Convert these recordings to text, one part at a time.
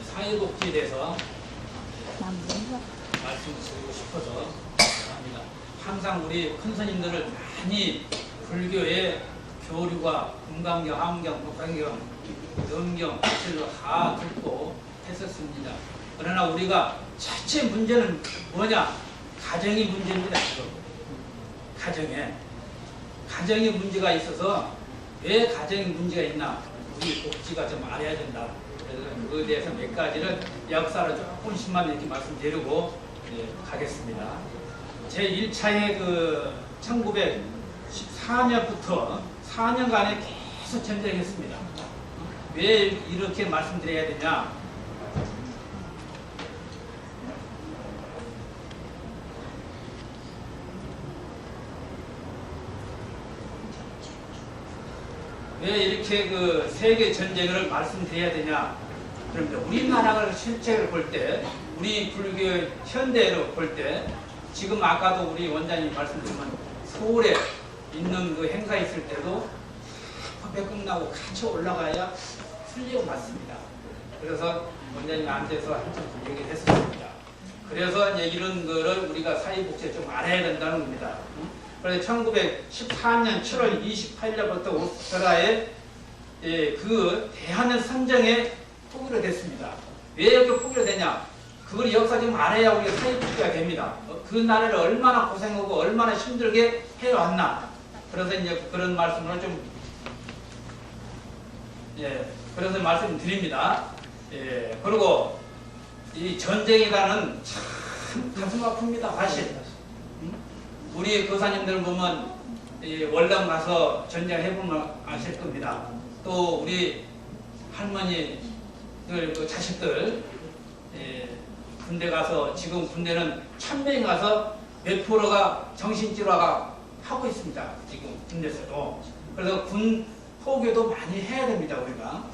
사회복지에 대해서 말씀드리고 싶어서 합니다. 항상 우리 큰 스님들을 많이 불교의 교류가 금강경, 함경, 법화경, 염경, 실로 다 듣고 했었습니다. 그러나 우리가 자체 문제는 뭐냐? 가정이 문제입니다. 가정에 문제가 있어서 왜 가정에 문제가 있나? 우리 복지가 좀 알아야 된다. 그래서 그거에 대해서 몇 가지를 역사를 조금씩만 이렇게 말씀드리고 가겠습니다. 제 1차에 1914년부터 4년간에 계속 전쟁했습니다. 왜 이렇게 말씀드려야 되냐? 왜 이렇게 세계 전쟁을 말씀드려야 되냐? 그런데 우리나라를 실제로 볼 때, 우리 불교 현대로 볼 때, 지금 아까도 우리 원장님 말씀드리면 서울에 있는 그 행사 있을 때도 법회 끝나고 같이 올라가야 풀리고 맞습니다. 그래서 원장님 앉아서 한참 얘기를 했었습니다. 그래서 이제 이런 거를 우리가 사회복지에 좀 알아야 된다는 겁니다. 그래서 1914년 7월 28일부터 오스트라에 그 대한을 선정에 포기가 됐습니다. 왜 이렇게 포기가 되냐? 그걸 역사 좀 알아야 우리가 사회복지가 됩니다. 그 나라를 얼마나 고생하고 얼마나 힘들게 해왔나. 그래서 이제 그런 말씀을 좀 그래서 말씀드립니다. 그리고 이 전쟁이라는 참 가슴 아픕니다. 사실. 우리 교사님들 보면 월남 가서 전쟁 해보면 아실 겁니다. 또 우리 할머니들 그 자식들 군대 가서 지금 군대는 1000명이 가서 몇 프로가 정신질환가 하고 있습니다. 지금 군대에서도. 그래서 군 포교도 많이 해야 됩니다. 우리가.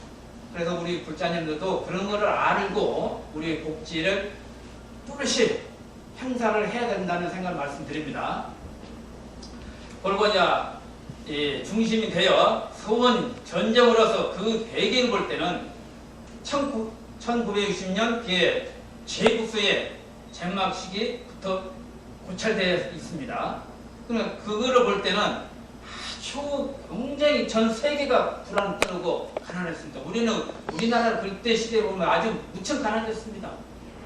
그래서 우리 불자님들도 그런 거를 알고 우리 복지를 뚜렷이 행사를 해야 된다는 생각을 말씀드립니다. 그리고 이제 중심이 되어 서원 전쟁으로서 그 배경을 볼 때는 1960년 뒤에 제국수의 젠막식이부터 고찰되어 있습니다. 그러면 그거를 볼 때는 아주 굉장히 전 세계가 불안을 떨고 가난했습니다. 우리나라 그때 시대에 보면 아주 무척 가난했습니다.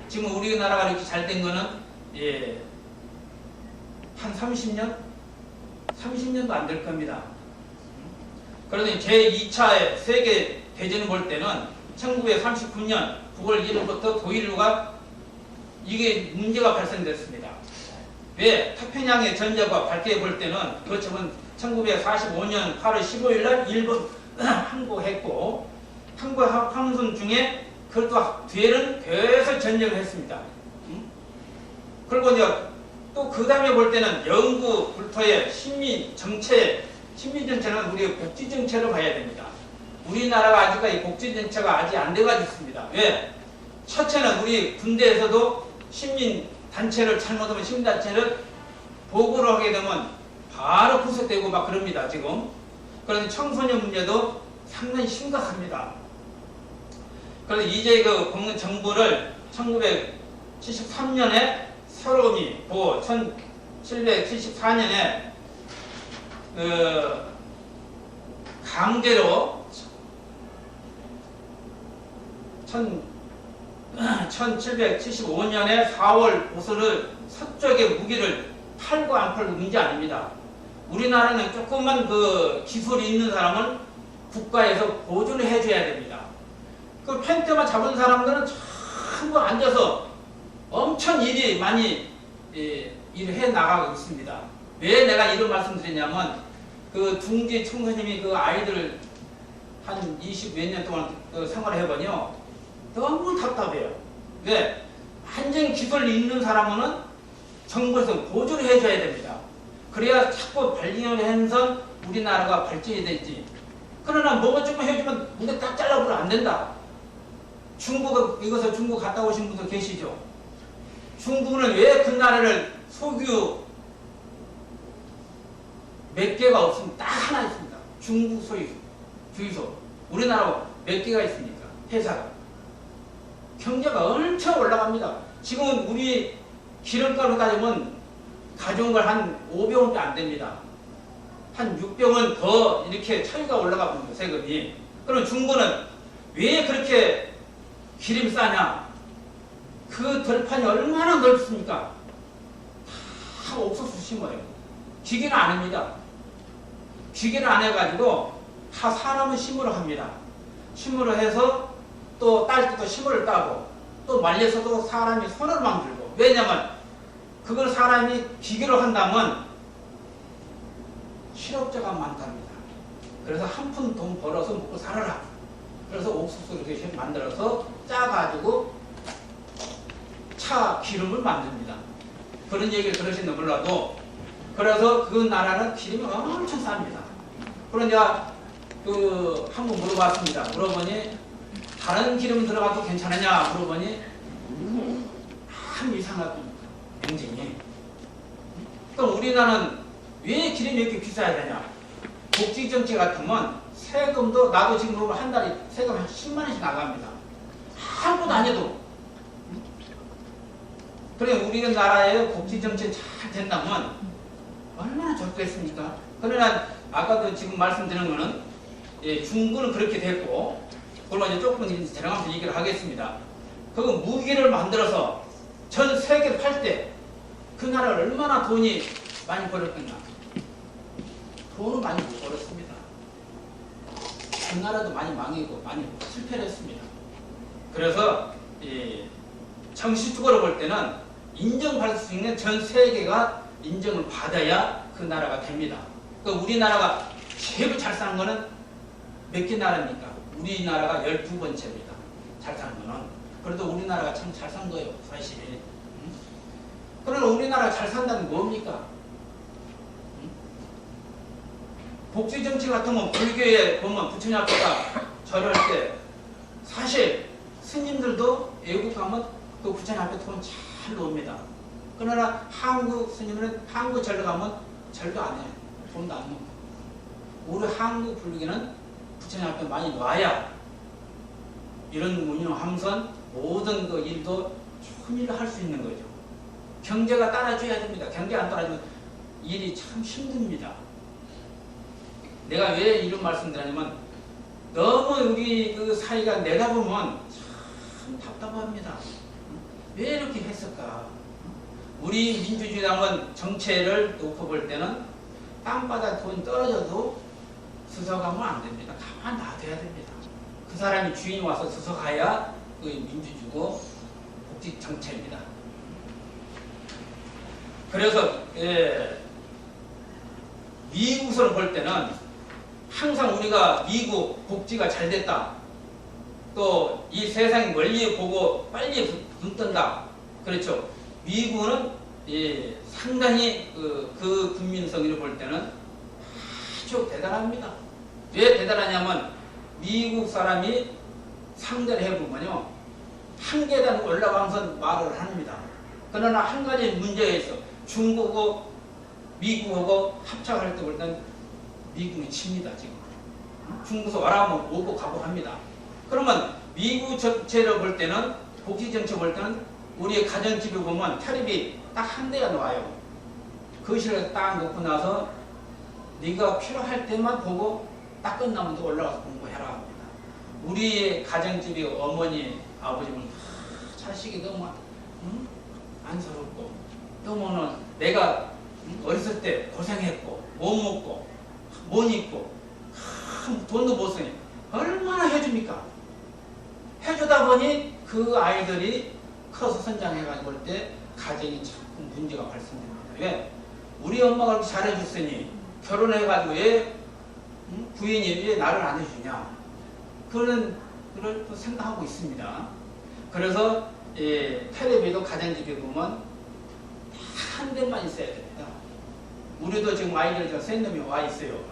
지금 우리나라가 이렇게 잘 된 거는 한 30년도 안 될 겁니다. 그런데 제2차 세계 대전을 볼 때는 1939년 9월 1일부터 독일과 이게 문제가 발생됐습니다. 왜? 태평양의 전쟁과 밝게 볼 때는 그렇지만 1945년 8월 15일 날 일본 항복했고 항군 중에 그것도 뒤에는 계속 전쟁을 했습니다. 그리고 이제 또 그 다음에 볼 때는 영구불토의 식민정체는 우리의 복지정체를 봐야 됩니다. 우리나라가 아직까지 복지정체가 아직 안 돼가지고 있습니다. 왜? 첫째는 우리 군대에서도 시민단체를 잘못하면 시민단체를 보고를 하게 되면 바로 구속되고 막 그럽니다. 지금. 그런데 청소년 문제도 상당히 심각합니다. 그래서 이제 그 정부를 1973년에 새로움이 1774년에 강제로 1775년에 4월 보수를 서쪽의 무기를 팔고 안 팔고 문제 아닙니다. 우리나라는 조금만 그 기술이 있는 사람은 국가에서 보조를 해줘야 됩니다. 그 펜트만 잡은 사람들은 전부 앉아서 엄청 일이 많이 일을 해 나가고 있습니다. 왜 내가 이런 말씀 드리냐면 그 둥지 총수님이 그 아이들 한 20 몇 년 동안 그 생활을 해보니요 너무 답답해요. 왜? 완전 기술이 있는 사람은 정부에서 보조를 해줘야 됩니다. 그래야 자꾸 발령을 해서 우리나라가 발전이 되지. 그러나 뭐가 좀 해주면 무대 딱 잘라버리면 안 된다. 이것을 중국 갔다 오신 분도 계시죠? 중국은 왜 그 나라를 소규 몇 개가 없으면 딱 하나 있습니다. 중국 주유소. 우리나라 몇 개가 있습니까? 회사가. 경제가 엄청 올라갑니다. 지금 우리 기름가로 따지면 가져온 걸 한 5병원도 안 됩니다. 한 6병은 더 이렇게 차이가 올라가고 세금이. 그럼 중고는 왜 그렇게 기름 싸냐? 그 덜판이 얼마나 넓습니까? 다 옥수수 심어요. 기계는 안 합니다. 기계를 안 해가지고 다 사람은 심으러 합니다. 심으러 해서 또 딸 때도 심으러 따고 또 말려서도 사람이 손으로 만들고. 왜냐면 그걸 사람이 기계로 한다면 실업자가 많답니다. 그래서 한 푼 돈 벌어서 먹고 살아라. 그래서 옥수수를 이렇게 만들어서 짜가지고 차 기름을 만듭니다. 그런 얘기를 들으시는 몰라도 그래서 그 나라는 기름이 엄청 쌉니다. 그래서 내가 한번 물어봤습니다. 물어보니 다른 기름 들어가도 괜찮으냐 물어보니 참 이상하고 굉장히. 그럼 우리나라는 왜 기름이 이렇게 비싸야 되냐? 복지정책 같으면 세금도 나도 지금 보면 한 달에 세금 한 10만 원씩 나갑니다. 아무것도 안 해도. 그래 우리나라의 복지정책 잘 된다면 얼마나 좋겠습니까? 그러나 아까도 지금 말씀드린 거는 중국은 그렇게 됐고 그걸로 이제 조금 들어가면서 얘기를 하겠습니다. 그 무기를 만들어서 전 세계를 팔 때 그 나라를 얼마나 돈이 많이 벌었겠나? 돈은 많이 못 벌었습니다. 그 나라도 많이 망이고 많이 실패를 했습니다. 그래서 정신적으로 볼 때는 인정받을 수 있는 전 세계가 인정을 받아야 그 나라가 됩니다. 그러니까 우리나라가 제일 잘 사는 거는 몇 개 나라입니까? 우리나라가 12번째입니다. 잘 사는 거는. 그래도 우리나라가 참 잘 산 거예요. 사실. 그러나 우리나라가 잘 산다는 게 뭡니까? 복지정책 같으면 불교에 보면 부처님 앞에가 절할 때 사실 스님들도 외국 가면 그 부처님 앞에 돈 잘 놓습니다. 그러나 한국 스님은 한국 절로 가면 절도 안 해요. 돈도 안 놓고. 우리 한국 불교는 부처님 앞에 많이 놔야 이런 운영하면서 모든 그 일도 좋은 일을 할 수 있는 거죠. 경제가 따라줘야 됩니다. 경제 안 따라주면 일이 참 힘듭니다. 내가 왜 이런 말씀 드리냐면 너무 우리 그 사회가 내다보면 참 답답합니다. 왜 이렇게 했을까? 우리 민주주의당은 정체를 놓고 볼 때는 땅바닥 돈 떨어져도 수석하면 안 됩니다. 가만 놔둬야 됩니다. 그 사람이 주인이 와서 수석해야 그 민주주의고 복지 정체입니다. 그래서 미국으로 볼 때는 항상 우리가 미국 복지가 잘 됐다. 또 이 세상이 멀리 보고 빨리 눈 뜬다. 그렇죠. 미국은 상당히 그 국민성을 볼 때는 아주 대단합니다. 왜 대단하냐면 미국 사람이 상대를 해보면요. 한 계단 올라가면서 말을 합니다. 그러나 한 가지 문제가 있어. 중국하고 미국하고 합작할 때 볼 때는 미국이 칩니다. 지금. 중국에서 와라면 오고 가고 합니다. 그러면 미국 정체를 볼 때는 복지 정책 볼 때는 우리의 가정집에 보면 텔레비 딱 한 대가 나와요. 거실에 딱 놓고 나서 네가 필요할 때만 보고 딱 끝나면 또 올라가서 공부해라 합니다. 우리의 가정집이 어머니, 아버지는 자식이 너무 안쓰럽고 너무는 내가 어렸을 때 고생했고 못 먹고 못 입고 돈도 못 쓰니 얼마나 해줍니까? 해주다 보니 그 아이들이 커서 성장해가지고 올 때 가정이 자꾸 문제가 발생됩니다. 왜? 우리 엄마가 그렇게 잘해줬으니 결혼해가지고 왜 부인이 왜 나를 안 해주냐? 그걸 또 생각하고 있습니다. 그래서 텔레비도 가정집에 보면 한 대만 있어야 됩니다. 우리도 지금 아이들 세 놈이 와 있어요.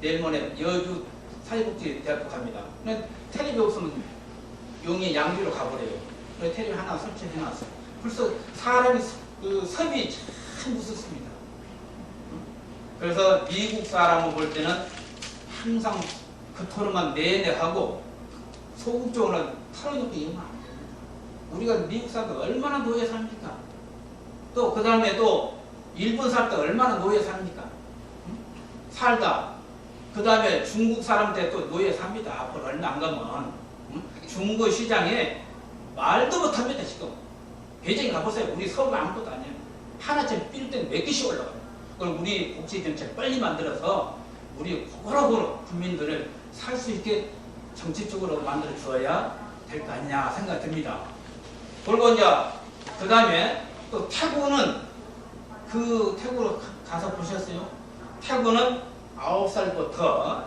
내일 모레 여주 사회복지대학교 갑니다. 근데 텔레비 없으면 용이 양주로 가버려요. 그래서 텔레비 하나 설치해놨어요. 벌써 사람이 섭이 참 무섭습니다. 그래서 미국 사람을 볼 때는 항상 그 토론만 내내 하고 소극적으로 털어놓고 이러면 안 됩니다. 우리가 미국 사람들 얼마나 노예 삽니까? 또 그 다음에 또 일본 사람들 얼마나 노예 삽니까? 응? 살다 그 다음에 중국 사람들 또 노예 삽니다. 앞으로 얼마 안 가면 응? 중국 시장에 말도 못합니다. 지금 베이징 가보세요. 우리 서울 아무것도 아니에요. 하나쯤 삘 때는 몇 개씩 올라가요. 그럼 우리 복지정책 빨리 만들어서 우리 고루고루 국민들을 살 수 있게 정책적으로 만들어 주어야 될 거 아니냐 생각 듭니다. 그리고 이제 그 다음에 또 태국은 그 태국으로 가서 보셨어요? 태국은 9살부터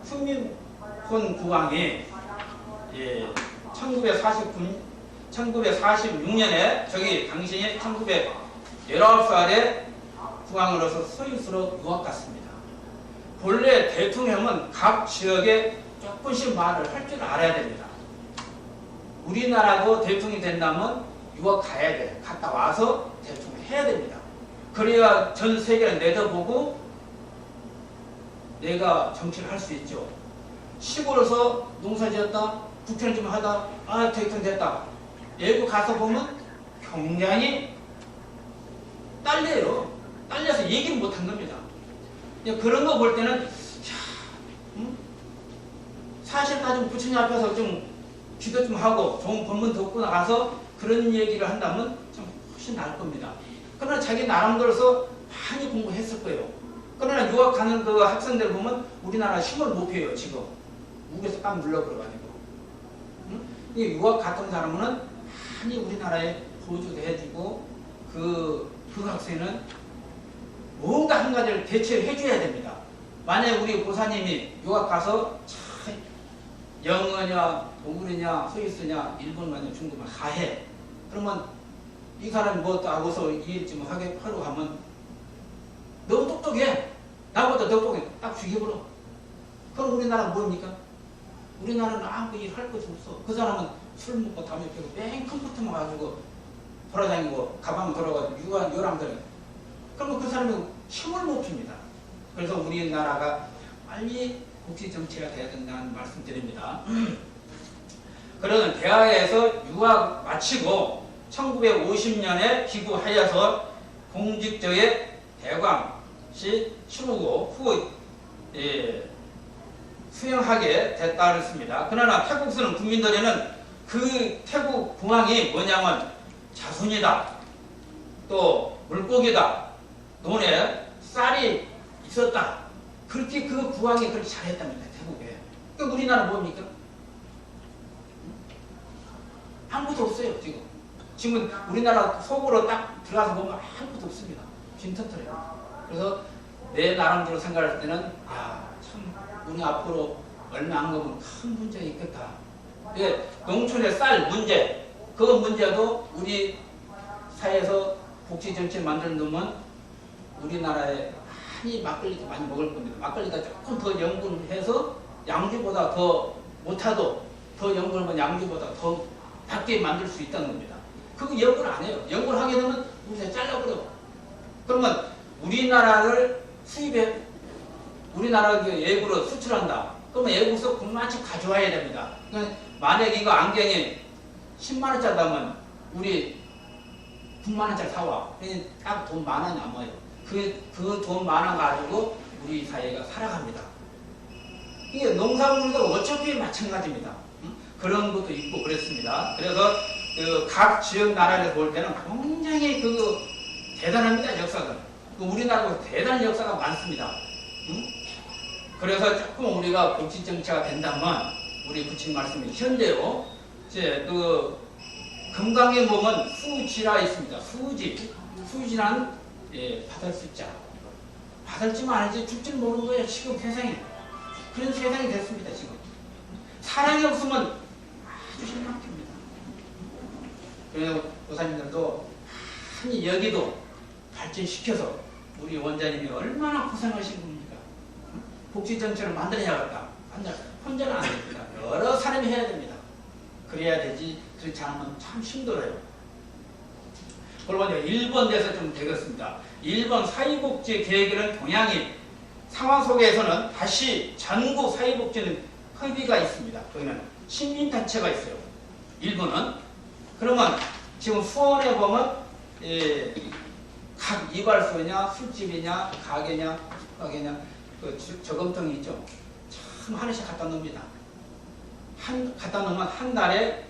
훈민군 국왕이 1946년에 저기 당신이 1919살에 국왕으로서 스위스로 유학 갔습니다. 본래 대통령은 각 지역에 조금씩 말을 할 줄 알아야 됩니다. 우리나라도 대통령이 된다면 유학 가야 돼. 갔다 와서 대통령 해야 됩니다. 그래야 전 세계를 내다보고 내가 정치를 할 수 있죠. 시골에서 농사 지었다, 국회의원 좀 하다, 대통령 됐다. 외국 가서 보면 굉장히 딸려요. 딸려서 얘기를 못한 겁니다. 그런 거 볼 때는 사실 따지면 부처님 앞에서 좀 기도 좀 하고 좋은 본문 듣고 나가서 그런 얘기를 한다면 좀 훨씬 나을 겁니다. 그러나 자기 나름대로서 많이 공부했을 거예요. 그러나 유학 가는 그 학생들 보면 우리나라 힘을 못 펴요. 지금 무게에서 깜 눌러버려가지고. 유학 갔던 사람은 많이 우리나라에 보조도 해주고 그 학생은 뭔가 한 가지를 대체해 줘야 됩니다. 만약에 우리 고사님이 유학 가서 영어냐, 독일이냐, 스위스냐, 일본어냐, 중국어냐 하해. 그러면 이 사람이 뭐 하고서 일 좀 하고 하면 너무 똑똑해. 나보다 똑똑해. 딱 죽여버려. 그럼 우리나라는 뭡니까? 우리나라는 아무 일 할 것이 없어. 그 사람은 술 먹고 담배 피우고 맨 컴퓨터만 가지고 돌아다니고 가방 돌아가지고 요람들. 그러면 그 사람이 힘을 못 핍니다. 그래서 우리나라가 빨리 복지정치가 돼야 된다는 말씀 드립니다. 그러는 대학에서 유학 마치고 1950년에 귀국하여서 공직자의 대광시 치르고 후 수행하게 됐다 그랬습니다. 그러나 태국에서는 국민들에는 그 태국 공항이 뭐냐면 자손이다, 또 물고기다, 논에 쌀이 있었다. 그렇게 그 국왕이 그렇게 잘했답니다. 태국에. 그러니까 우리나라 뭡니까? 아무것도 없어요. 지금 우리나라 속으로 딱 들어가서 보면 아무것도 없습니다. 빈터터래요. 그래서 내 나름대로 생각할 때는 참 우리 앞으로 얼마 안 가면 큰 문제가 있겠다. 농촌의 쌀 문제, 그 문제도 우리 사회에서 복지정책 만드는 놈은 우리나라에 많이 막걸리도 많이 먹을 겁니다. 막걸리가 조금 더 연구를 해서 양주보다 더 못하도 더 연구를 하면 양주보다 더 낮게 만들 수 있다는 겁니다. 그거 연구를 안 해요. 연구를 하게 되면 우리가 잘라버려. 그러면 우리나라를 수입해, 우리나라 외국으로 수출한다. 그러면 외국에서 군만치 가져와야 됩니다. 그러니까 만약 이거 안경이 10만원짜리라면 우리 9만원짜리 사와. 그러니 딱 돈 10,000원 남아요. 그 돈 10,000원 가지고 우리 사회가 살아갑니다. 이게 농산물도 어차피 마찬가지입니다. 그런 것도 있고 그랬습니다. 그래서 그 각 지역 나라에서 볼 때는 굉장히 대단합니다. 역사가. 우리나라도 대단한 역사가 많습니다. 그래서 조금 우리가 복지정치가 된다면 우리 부처님 말씀이 현대로 이제 금강에 보면 수지라 있습니다. 수지란 받을 숫자. 받을 줄만 알지 줄 줄 모르는 거예요. 지금 세상에. 그런 세상이 됐습니다. 지금. 사랑이 없으면 아주 실망입니다. 그래서 도사님들도 많이 여기도 발전시켜서 우리 원장님이 얼마나 고생하신 겁니까? 복지정책을 만들어야겠다. 혼자는 안 됩니다. 여러 사람이 해야 됩니다. 그래야 되지. 그렇지 않으면 참 힘들어요. 그리고 이제 일본에서 좀 되겠습니다. 일본 사회복지 계획이라는 동향이 상황 속에서는 다시 전국 사회복지는 협의가 있습니다. 거기는 시민단체가 있어요. 일본은. 그러면 지금 수원에 보면 각 이발소냐 술집이냐 가게냐 그 저금통이 있죠. 참 하나씩 갖다 놓습니다. 갖다 놓으면 한 달에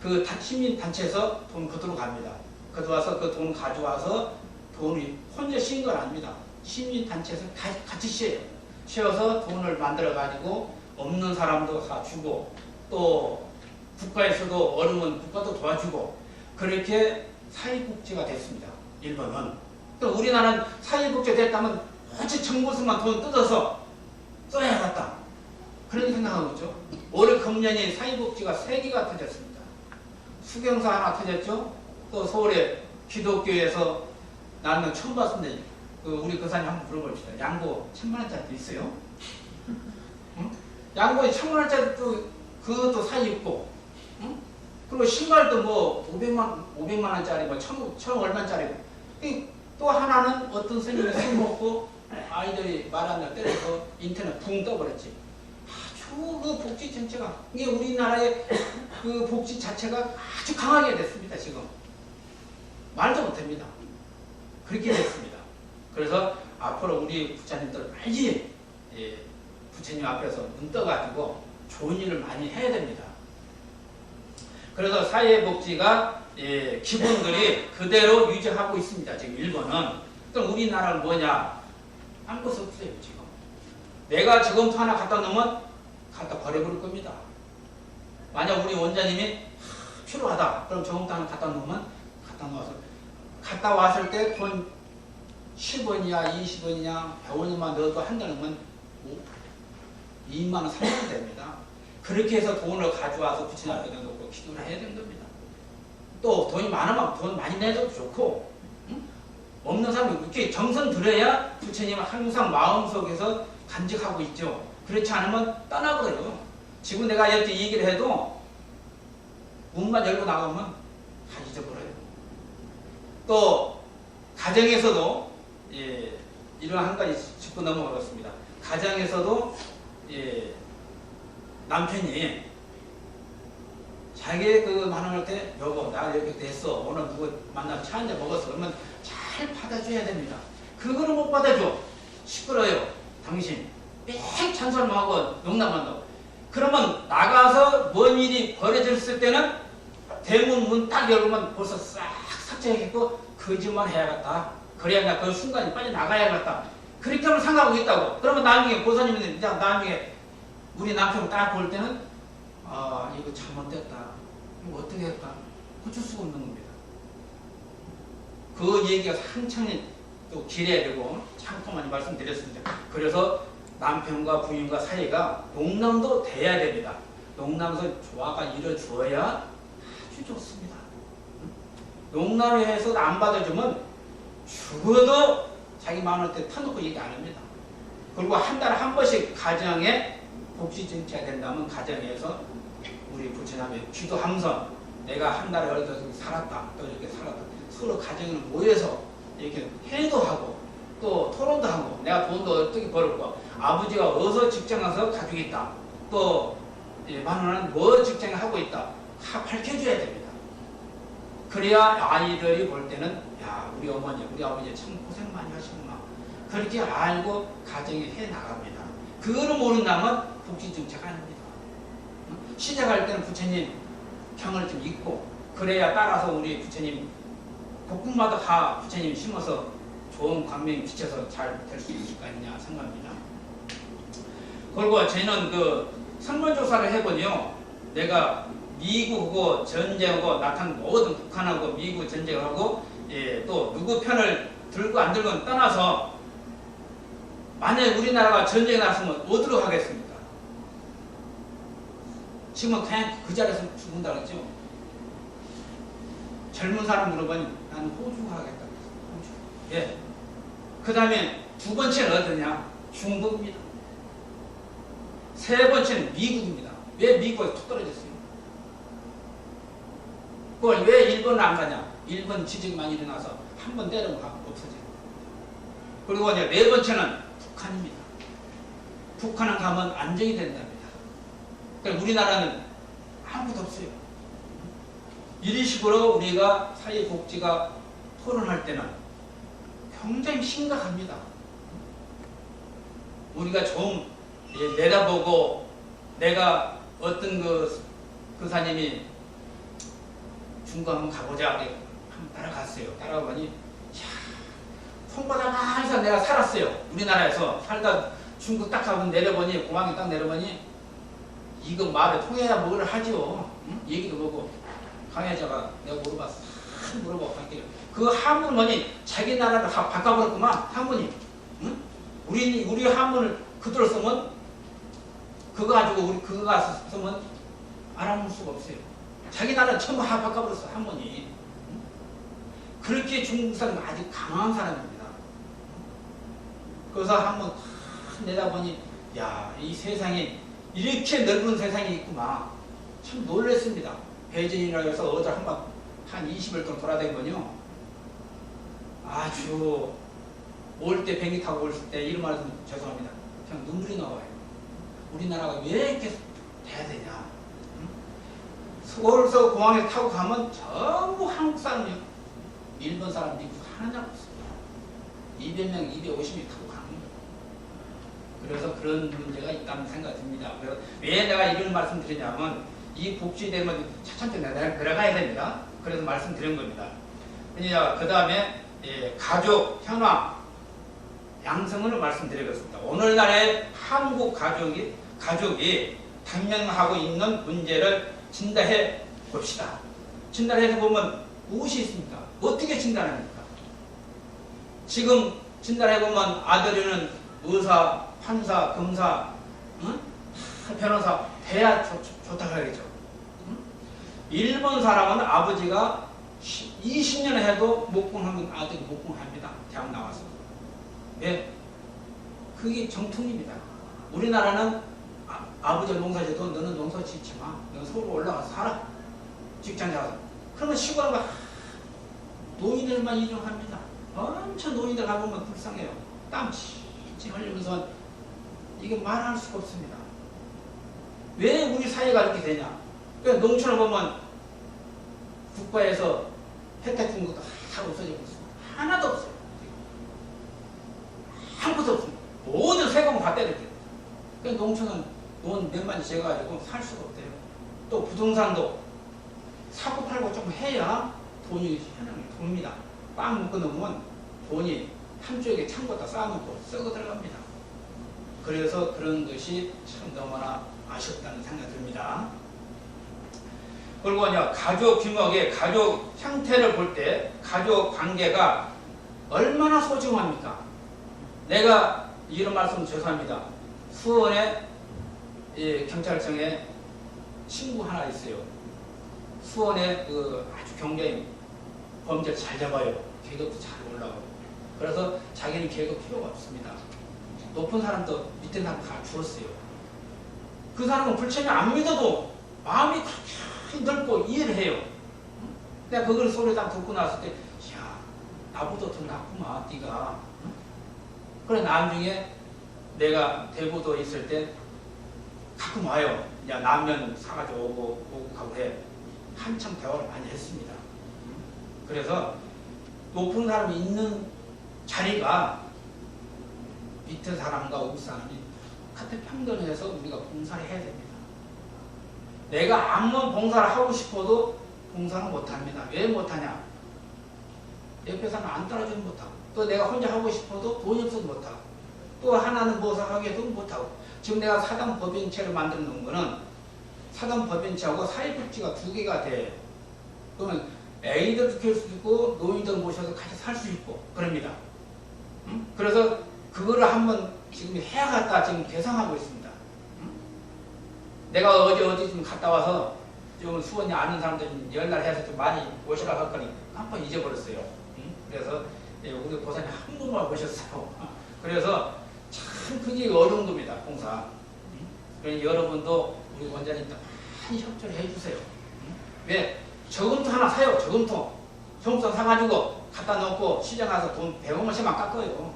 그 시민단체에서 돈 그대로 갑니다. 가져와서 그 돈 가져와서 돈이 혼자 쉬는 건 아닙니다. 시민단체에서 같이 쉬어요. 쉬어서 돈을 만들어 가지고 없는 사람도 다 주고 또 국가에서도 어려우면 국가도 도와주고 그렇게 사회복지가 됐습니다. 일본은. 또 우리나라는 사회복지가 됐다면 어찌 정부에서만 돈 뜯어서 써야겠다. 그런 생각하고 있죠. 올해 금년에 사회복지가 3개가 터졌습니다. 수경사 하나 터졌죠. 또 서울에 기독교에서 나는 처음 봤습니다. 우리 교사님 한번 물어봅시다. 양고 1000만원짜리도 있어요? 응? 양고에 1000만원짜리도 그것도 사이 있고, 응? 그리고 신발도 뭐 500만원짜리, 뭐 1000 얼마짜리고. 또 하나는 어떤 스님이 술 먹고 아이들이 말 안 날 때려서 인터넷 붕 떠버렸지. 아주 그 복지 정체가, 이게 우리나라의 그 복지 자체가 아주 강하게 됐습니다, 지금. 말도 못합니다. 그렇게 됐습니다. 그래서 앞으로 우리 부처님들 빨리 부처님 앞에서 눈 떠가지고 좋은 일을 많이 해야 됩니다. 그래서 사회복지가 기본들이 그대로 유지하고 있습니다. 지금 일본은. 그럼 우리나라는 뭐냐? 아무것도 없어요. 지금. 내가 저금통 하나 갖다 놓으면 갖다 버려버릴 겁니다. 만약 우리 원장님이 필요하다. 그럼 저금통 하나 갖다 놓으면 갖다 왔을 때 돈 10원이야 20원이냐 100원이만 넣어도 한 달 넣으면 2만원 3만원 됩니다. 그렇게 해서 돈을 가져와서 부처님 앞에 놓고 기도를 해야 되는 겁니다. 또 돈이 많으면 돈 많이 내도 좋고, 응? 없는 사람이 이렇게 정성 들여야 부처님은 항상 마음속에서 간직하고 있죠. 그렇지 않으면 떠나버려요. 지금 내가 이렇게 얘기를 해도 문만 열고 나가면 다 잊어버려요. 또 가정에서도 이런 한 가지 짚고 넘어가겠습니다. 가정에서도 남편이 자기 그 만원할 때 여보 나 이렇게 됐어 오늘 누구 만나서 차 한잔 먹었어 그러면 잘 받아줘야 됩니다. 그거를 못 받아줘 시끄러요. 당신 뺑 찬성만 하고 농담만 하고 그러면 나가서 뭔 일이 벌어졌을 때는 대문 문 딱 열고만 벌써 싹 삭제하겠고 거짓말 해야겠다. 그래야 나 그 순간에 빨리 나가야겠다. 그렇게 하면 생각하고 있다고. 그러면 나중에 보사님은 이제 나중에 우리 남편을 딱 볼 때는 아 이거 잘못됐다. 이거 어떻게 할까? 고칠 수가 없는 겁니다. 그 얘기가 한창 또 길어야 되고 잠깐만 말씀드렸습니다. 그래서 남편과 부인과 사이가 농담도 돼야 됩니다. 농담에서 조화가 이루어져야 아주 좋습니다. 농담을 해서 안 받아주면 죽어도 자기 마음을 때 터놓고 얘기 안 합니다. 그리고 한 달에 한 번씩 가정에 복지 정치가 된다면 가정에서 우리 부처님의 기도하면서 내가 한 달에 어디서 살았다 또 이렇게 살았다 서로 가정에 모여서 이렇게 회의도 하고 또 토론도 하고 내가 돈도 어떻게 벌었고 아버지가 어디서 직장 가서 가지고 있다 또 마누라는 뭐 직장을 하고 있다 다 밝혀줘야 됩니다. 그래야 아이들이 볼 때는 야 우리 어머니 우리 아버지 참 고생 많이 하시구나 그렇게 알고 가정에 해 나갑니다. 그거를 모른다면 복지 정책 아닙니다. 시작할 때는 부처님 경을 좀 읽고 그래야 따라서 우리 부처님 곳곳마다 다 부처님 심어서 좋은 광명이 비쳐서 잘 될 수 있을 거 아니냐 생각합니다. 그리고 저는 그 설문조사를 해보니요 내가 미국하고 전쟁하고 나타난 모든 북한하고 미국 전쟁하고 또 누구 편을 들고 안 들고는 떠나서 만약에 우리나라가 전쟁에 나섰으면 어디로 가겠습니까? 지금은 그냥 그 자리에서 죽는다 그랬죠. 젊은 사람 물어보니 나는 호주 가겠다. 호주. 예. 그 다음에 두 번째는 어디냐? 중국입니다. 세 번째는 미국입니다. 왜 미국에 툭 떨어졌어요? 그걸 왜 일본을 안 가냐? 일본 지진만 일어나서 한 번 때리면 없어져요. 그리고 이제 네 번째는 북한입니다. 북한은 가면 안정이 된답니다. 그러니까 우리나라는 아무것도 없어요. 이런 식으로 우리가 사회복지가 토론할 때는 굉장히 심각합니다. 우리가 좀 내다보고 내가 어떤 그 교사님이 중국 한번 가보자. 한번 따라갔어요. 따라가보니 손바닥 안에서 내가 살았어요. 우리나라에서 살다 중국 딱 가고 내려보니 공항에 딱 내려보니 이거 말을 통해야 뭘 하죠. 응? 얘기도 보고 강혜자가 내가 물어봤어. 물어보고 그 한문 뭐니 자기 나라를 바꿔버렸구만. 한문이. 응? 우리 한문을 그대로 쓰면 그거 가지고 우리 그거 가서 쓰면 알아볼 수가 없어요. 자기 나라 전부 다 바꿔버렸어. 한문이. 응? 그렇게 중국 사람은 아주 강한 사람입니다. 그래서 한번 내다보니 야, 이 세상에 이렇게 넓은 세상이 있구만. 참 놀랐습니다. 베이징이라고 해서 어제 한 20일 동안 돌아다니거든요. 아주 올 때 비행기 타고 올 때 이런 말 하면 죄송합니다. 그냥 눈물이 나와요. 우리나라가 왜 이렇게 돼야 되냐. 응? 서울서 공항에 타고 가면 전부 한국 사람이요. 일본 사람, 미국 하나도 없습니다. 200명, 250명 타고 가는 거예요. 그래서 그런 문제가 있다는 생각이 듭니다. 그래서 왜 내가 이런 말씀 드리냐면 이 복지되면 차츰 내려가야 됩니다. 그래서 말씀드린 겁니다. 그 다음에 가족, 현황, 양성을 말씀드리겠습니다. 오늘날의 한국 가족이 당면하고 있는 문제를 진단해 봅시다. 진단해서 보면 무엇이 있습니까? 어떻게 진단합니까? 지금 진단해 보면 아들이는 의사, 판사, 검사, 응? 변호사 돼야 좋다고 하겠죠. 응? 일본 사람은 아버지가 20년 해도 목공하면 아들이 목공합니다. 대학 나와서. 왜? 그게 정통입니다. 우리나라는 아버지가 농사 지어도 너는 농사 짓지 마. 너는 서울 올라가서 살아. 직장 잡아서. 그러면 시골에 막 노인들만 이용합니다. 엄청 노인들 가보면 불쌍해요. 땀 찌찌 흘리면서 이게 말할 수가 없습니다. 왜 우리 사회가 이렇게 되냐? 그러니까 농촌을 보면 국가에서 혜택 준 것도 다 없어지고 있습니다. 하나도 없어요. 아무것도 없습니다. 모든 세금을 다 때려야 돼요. 그러니까 농촌은 돈 몇만이 재가지고 살 수가 없대요. 또 부동산도 사고 팔고 좀 해야 돈이 현황이 돕니다. 빵 먹고 넘으면 돈이 한쪽에 창고에다 쌓아놓고 썩어 들어갑니다. 그래서 그런 것이 참 너무나 아쉽다는 생각이 듭니다. 그리고 가족 규모의 가족 형태를 볼 때 가족 관계가 얼마나 소중합니까? 내가 이런 말씀 죄송합니다. 수원에 경찰청에 친구 하나 있어요. 수원에 아주 경쟁 범죄를 잘 잡아요. 계급도 잘 올라가고. 그래서 자기는 계급 필요가 없습니다. 높은 사람도 밑에 사람 다 죽었어요. 그 사람은 불체를 안 믿어도 마음이 그렇게 넓고 이해를 해요. 내가 그걸 소리 딱 듣고 나왔을 때, 야, 나보다 더 낫구만, 네가. 그래 나중에 내가 대구도 있을 때 가끔 와요. 야, 라면 사가지고 오고 가고 해. 한참 대화를 많이 했습니다. 그래서 높은 사람이 있는 자리가 밑에 사람과 윗 사람이 같은 평등해서 우리가 봉사를 해야 됩니다. 내가 아무런 봉사를 하고 싶어도 봉사는 못합니다. 왜 못하냐? 옆에 사람 안 따라주면 못하고, 또 내가 혼자 하고 싶어도 돈이 없어도 못하고, 또 하나는 무엇을 하게 해도 못하고. 지금 내가 사단법인체를 만들어 놓은 거는 사단법인체하고 사회복지가 두 개가 돼. 그러면 애기들도 키울 수 있고 노인들 모셔서 같이 살 수 있고 그럽니다. 응? 그래서 그거를 한번 지금 해야겠다 지금 계산하고 있습니다. 응? 내가 어디 좀 갔다 와서 좀 수원이 아는 사람들 연락해서 좀 많이 모시라고 할 거니 한번 잊어버렸어요. 응? 그래서 우리 보사님 한 분만 모셨어요. 그래서 참 그게 어려운 겁니다. 봉사. 응? 그러니 여러분도 우리 원장님도 많이 협조를 해주세요. 응? 왜? 저금통 하나 사요. 저금통 사가지고 갖다 놓고 시장 가서 돈 100원씩만 깎아요.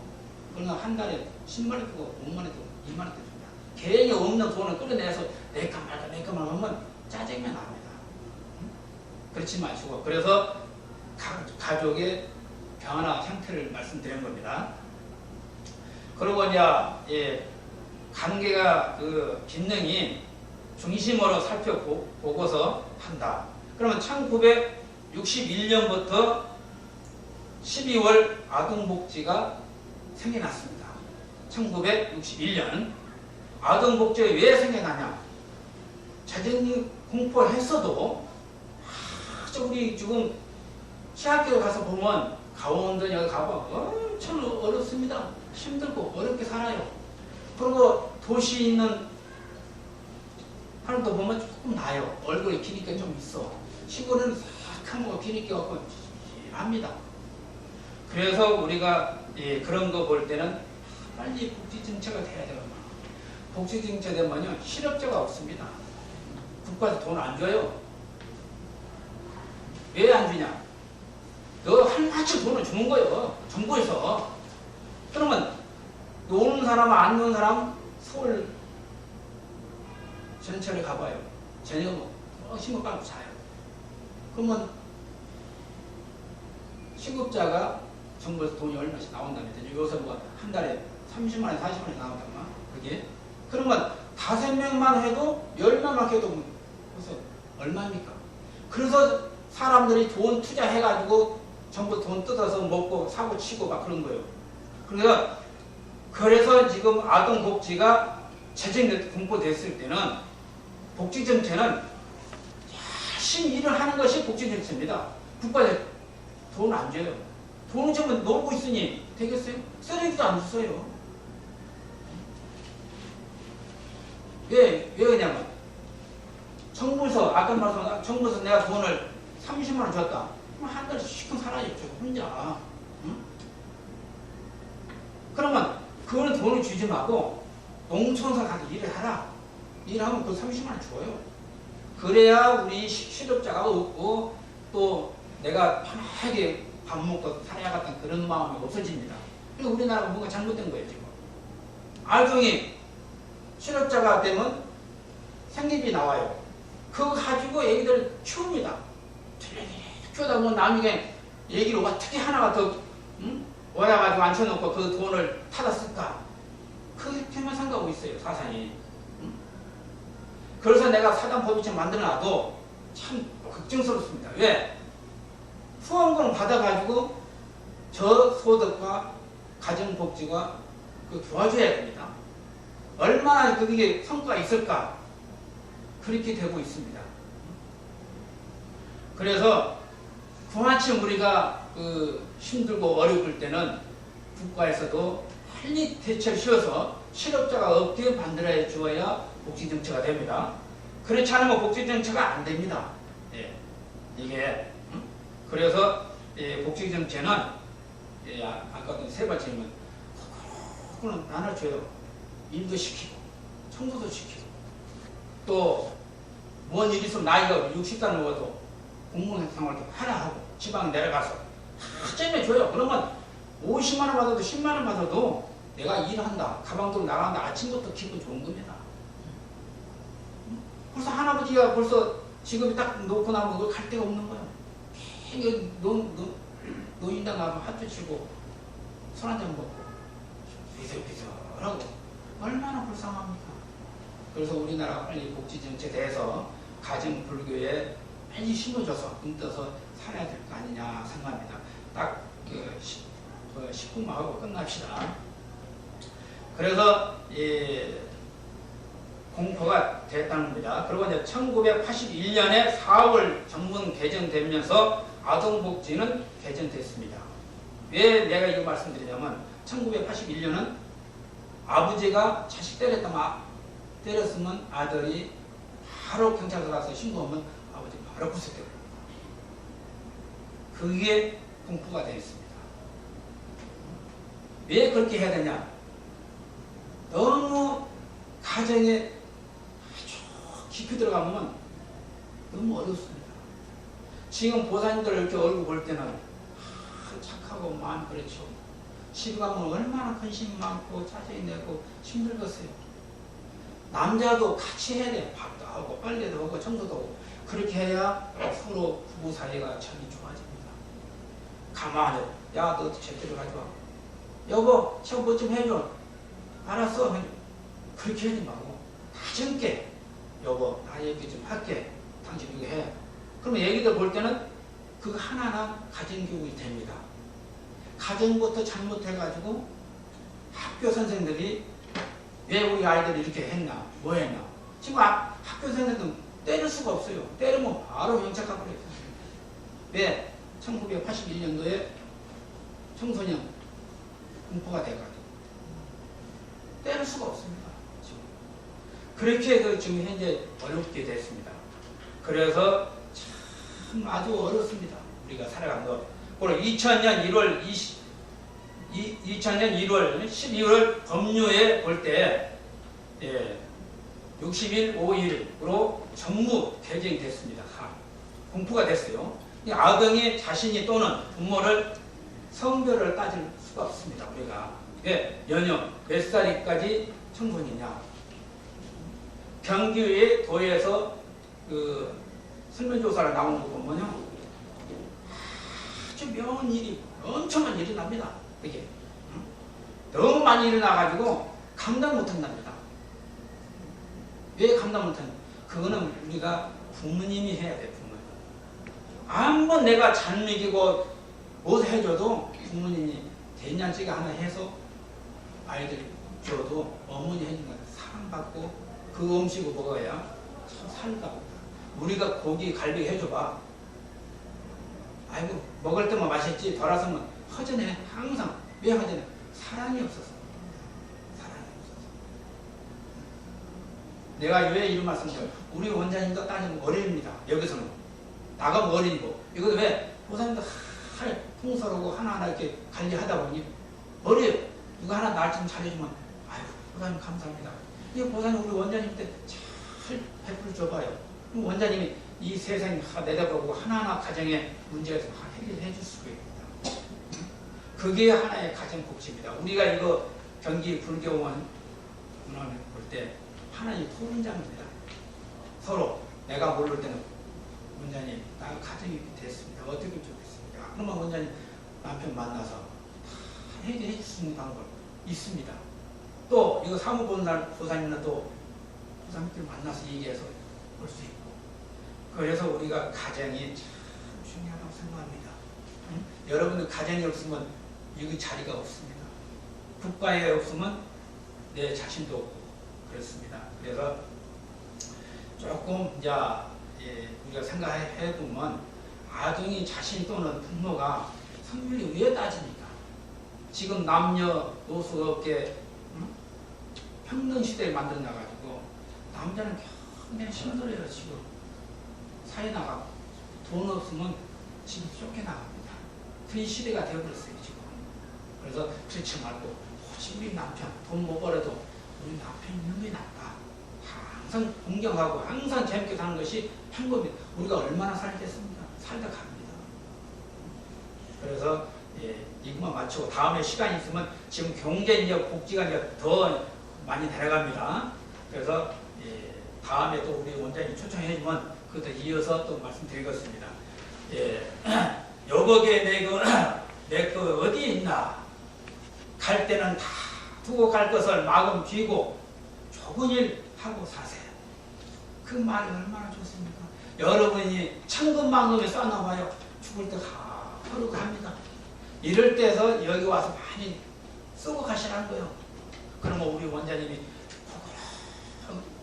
그러면 한 달에 10만 원 쓰고 5만 원 쓰고 2만 원 줍니다. 계획이 없는 돈을 끌어내서 내가 말까 내가 말까 하면 짜증이 납니다. 그렇지 마시고, 그래서 가족의 변화 형태를 말씀드린 겁니다. 그리고 이제 관계가 그 기능이 중심으로 살펴보고서 한다. 그러면 1961년부터 12월 아동복지가 생겨났습니다. 1961년. 아동복지가 왜 생겨나냐? 재정이 공포를 했어도 우리 지금 취학교에 가서 보면 강원도 여기 가봐 엄청 어렵습니다. 힘들고 어렵게 살아요. 그리고 도시에 있는 사람도 보면 조금 나아요. 얼굴에 기니까 좀 있어. 시골은 싹하고 기니까 없고 합니다. 그래서 우리가 그런 거 볼 때는 빨리 복지정책가 돼야 되거든요. 복지정책 되면요 실업자가 없습니다. 국가에서 돈 안 줘요. 왜 안 주냐? 너 한마치 돈을 주는 거예요. 정부에서. 그러면 노는 사람 안 노는 사람 서울 전철에 가봐요. 저녁에 신고 깔고 자요. 그러면 신급자가 정부에서 돈이 얼마씩 나온다면서 요새 뭐 한 달에 30만 원, 40만 원이 나온다면 그게 그러면 5명만 해도 10명만 해도 그래서 얼마입니까? 그래서 사람들이 돈 투자해가지고 정부 돈 뜯어서 먹고 사고 치고 막 그런 거예요. 그래서 지금 아동복지가 재정이 공포됐을 때는 복지정책은 열심히 일을 하는 것이 복지정책입니다. 국가에서 돈 안 줘요. 돈을 주면 놀고 있으니 되겠어요? 쓰레기도 안 주어요. 왜 그러냐면 정부에서 아까 말씀한 정부에서 내가 돈을 30만 원 줬다. 그럼 한 달에 시큼 살아야죠. 혼자. 응? 그러면 그거는 돈을 주지 말고 농촌에서 가서 일을 하라. 일하면 그 30만 원 줘요. 그래야 우리 실업자가 없고 또 내가 편하게 밥 먹고 살아야겠다는 그런 마음이 없어집니다. 그리고 우리나라가 뭔가 잘못된 거예요 지금. 아동이 실업자가 되면 생계비 나와요. 그거 가지고 애기들 키웁니다. 키우다 보면 나중에 얘기를 어떻게 하나가 더 와가지고 앉혀놓고 그 돈을 타다 쓸까? 그렇게만 생각하고 있어요 사상이. 그래서 내가 사단법인처럼 만들어놔도 참 걱정스럽습니다. 왜? 후원금을 받아가지고 저소득과 가정복지가 도와줘야 됩니다. 얼마나 그게 성과가 있을까? 그렇게 되고 있습니다. 그래서 그만큼 우리가 힘들고 어려울 때는 국가에서도 빨리 대책을 씌워서 실업자가 없게 만들어 주어야 복지정책가 됩니다. 그렇지 않으면 복지정책가 안 됩니다. 예. 이게 그래서 복지정책은 아까도 세 번째 질문 그거는 나눠줘요. 일도 시키고 청소도 시키고 또 뭔 일이 있으면 나이가 60살 먹어도 공무원 생활도 하나 하고 지방 내려가서 잼에 줘요. 그러면 50만 원 받아도 10만 원 받아도 내가 일한다. 가방도 나간다. 아침부터 기분 좋은 겁니다. 벌써 할아버지가 벌써 직업이 딱 놓고 나면 그걸 갈 데가 없는 거예요. 괜히 노인당 가면 하트 치고 술 한잔 먹고 비서비서하고 얼마나 불쌍합니까? 그래서 우리나라 빨리 복지정책에 대해서 가정불교에 빨리 심어줘서 눈떠서 살아야 될 거 아니냐 생각합니다. 딱 10분만 하고 끝납시다. 그래서 공포가 됐다는 겁니다. 그리고 이제 1981년에 4월 정문 개정되면서 아동복지는 개정됐습니다. 왜 내가 이거 말씀드리냐면 1981년은 아버지가 자식 때렸으면 아들이 바로 경찰서 가서 신고하면 아버지 바로 구속되고 그게 공포가 되어 있습니다. 왜 그렇게 해야 되냐? 너무 가정에 아주 깊이 들어가면 너무 어렵습니다. 지금 보사님들 이렇게 얼굴 볼 때는 착하고 마음 그렇죠. 집에 가면 얼마나 근심 많고 짜증이 내고 힘들겠어요. 남자도 같이 해야 돼. 밥도 하고 빨래도 하고 청소도 하고. 그렇게 해야 서로 부부 사이가 참 좋아집니다. 가만히 야 너 제대로 가져와. 여보 시험 뭐 좀 해줘. 알았어. 그렇게 하지 말고 다정게 여보 나 얘기 좀 할게. 당신 이거 해. 그러면 애기들 볼 때는 그거 하나하나 가정교육이 됩니다. 가정부터 잘못해가지고 학교 선생들이 왜 우리 아이들이 이렇게 했나 뭐 했나 지금 학교 선생들은 때릴 수가 없어요. 때리면 바로 영착하고 그래요. 왜? 1981년도에 청소년 공포가 돼가지고 때릴 수가 없습니다. 지금. 그렇게 해서 지금 현재 어렵게 됐습니다. 그래서 참 아주 어렵습니다. 우리가 살아간 거. 그리고 2000년 12월 법률에 볼 때 60일 5일으로 전부 개정이 됐습니다. 공포가 됐어요. 아동이 자신이 또는 부모를 성별을 따질 수가 없습니다. 우리가 연령 몇 살까지 청소년이냐. 경기의 도에서 그 설문조사를 나오는 거 보면요, 아주 묘한 일이 엄청난 일이 납니다. 그게 너무 많이 일어나가지고 감당 못한답니다. 왜 감당 못하냐? 그거는 우리가 부모님이 해야 돼. 부모님. 한번 내가 잘 먹이고 뭐 해줘도 부모님이 된장찌개 하나 해서 아이들이 줘도 어머니 해준 거 사랑받고 그 음식을 먹어야 참 살다. 우리가 고기 갈비 해줘봐. 아이고 먹을 때만 맛있지 돌아서면 허전해. 항상. 왜 허전해? 사랑이 없어서. 사랑이 없어서. 내가 왜 이런 말씀 드려요? 우리 원장님도 따지면 어린입니다. 여기서는. 나가면 어린이고. 이것도 왜? 보사님도 풍서로고 하나하나 이렇게 관리하다 보니 어려요. 이거 하나 날 좀 잘해주면 아이고 보사님 감사합니다. 이 보사님 우리 원장님한테 잘 베풀어 줘봐요. 그럼 원장님이 이 세상에 내다보고 하나하나 가정의 문제가 다 해결해 줄 수가 있습니다. 그게 하나의 가정 복지입니다. 우리가 이거 경기 불교원 문화를 볼 때 하나의 토론장입니다. 서로 내가 모를 때는 원장님 나 가정이 됐습니다. 어떻게 좋겠습니까? 그러면 원장님 남편 만나서 다 해결해 줄 수 있는 방법 있습니다. 또 이거 사무보살님은 또 보살님들 만나서 얘기해서 볼 수 있고. 그래서 우리가 가정이 참 중요하다고 생각합니다. 여러분들 가정이 없으면 여기 자리가 없습니다. 국가에 없으면 내 자신도 없고 그렇습니다. 그래서 조금 이제 우리가 생각해 보면 아동이 자신 또는 부모가 성별이 왜 따집니까? 지금 남녀노소가 없게 평등시대를 만들어놔가지고 남자는 굉장히 힘들어요. 지금 사회 나가고 돈 없으면 지금 쫓겨나갑니다. 그 시대가 되어버렸어요. 지금. 그래서 그렇지 말고 혹시 우리 남편 돈 못 벌어도 우리 남편 있는 게 낫다. 항상 공경하고 항상 재밌게 사는 것이 행복입니다. 우리가 얼마나 살겠습니까? 살다 갑니다. 그래서 이것만 마치고 다음에 시간이 있으면 지금 경제력, 복지가 이제 더 많이 내려갑니다. 그래서 다음에 또 우리 원장님 초청해 주면 그것도 이어서 또 말씀드리겠습니다. 여복에 내 그 어디에 있나? 갈 때는 다 두고 갈 것을 마음 쥐고 좋은 일 하고 사세요. 그 말이 얼마나 좋습니까? 여러분이 천근만금에 써놔봐요. 죽을 때 하루가 합니다. 이럴 때서 여기 와서 많이 쓰고 가시라는 거예요. 그러면 우리 원장님이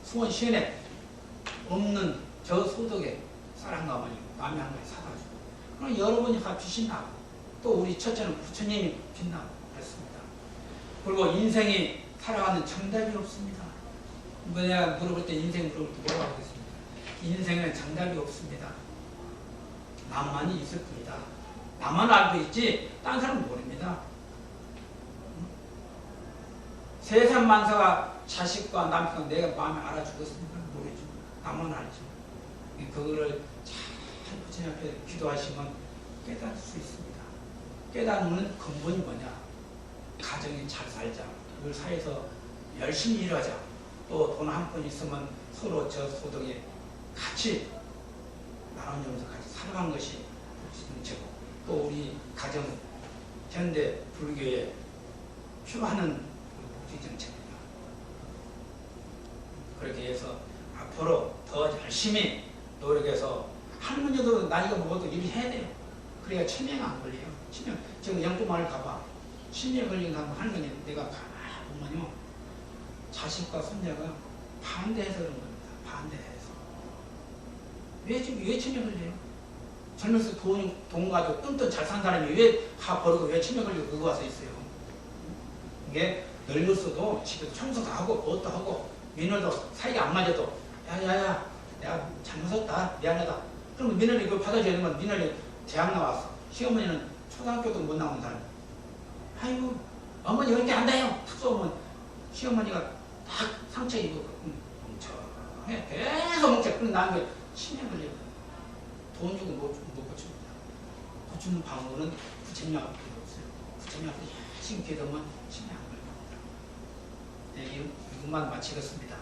수원 시내 없는 저 소득에 쌀한가 마니 남이 한 가지 사다 주고 그럼 여러분이 값주신다고 또 우리 첫째는 부처님이 빛나고 그랬습니다. 그리고 인생이 살아가는 정답이 없습니다. 내가 물어볼 때 인생 물어볼 때 뭐라고 하겠습니까? 인생은 정답이 없습니다. 나만이 있을 뿐이다. 나만 알고 있지 딴 사람은 모릅니다. 세상 만사가 자식과 남편과 내가 마음에 알아주겠습니까? 모르죠. 나만 알죠. 그거를 잘 부처님 앞에 기도하시면 깨달을 수 있습니다. 깨달으면 근본이 뭐냐? 가정이 잘 살자. 우리 사회에서 열심히 일하자. 또 돈 한 푼 있으면 서로 저소득에 같이 나눠주면서 같이 살아간 것이 복지 정책이고 또 우리 가정 현대 불교에 필요하는 복지 정책입니다. 그렇게 해서 앞으로 더 열심히 노력해서 할머니도 나이가 먹어도 일을 해야 돼요. 그래야 치매가 안 걸려요. 치매, 제가 영포마을 가봐. 치매 걸린 사람 할머니 내가 가만히 보면요. 자식과 손자가 반대해서 그런 겁니다. 반대해서. 왜 치매 걸려요? 젊어서 돈 가지고 뜬뜬 잘 산 사람이 왜 다 버리고 왜 치매 걸리고 그거 와서 있어요? 이게 늙었어도 집에서 청소도 하고 그것도 하고 민원도 사이가 안 맞아도 야야야 내가 잘못했다 미안하다 그러면 민원이 그걸 받아줘야 되는 건 민원이 대학 나왔어 시어머니는 초등학교도 못 나온 사람 아이고 어머니 왜 이렇게 안다요 특수어머니 시어머니가 딱 상처 입고 멍청해 계속 멍청해 그럼 나한테 치매 걸려 돈 주고 못 고칩니다 고치는 방법은 부채약 필요 없어요 부채약 열심히 기도하면 치매 안 걸립니다 네, 이것만 마치겠습니다.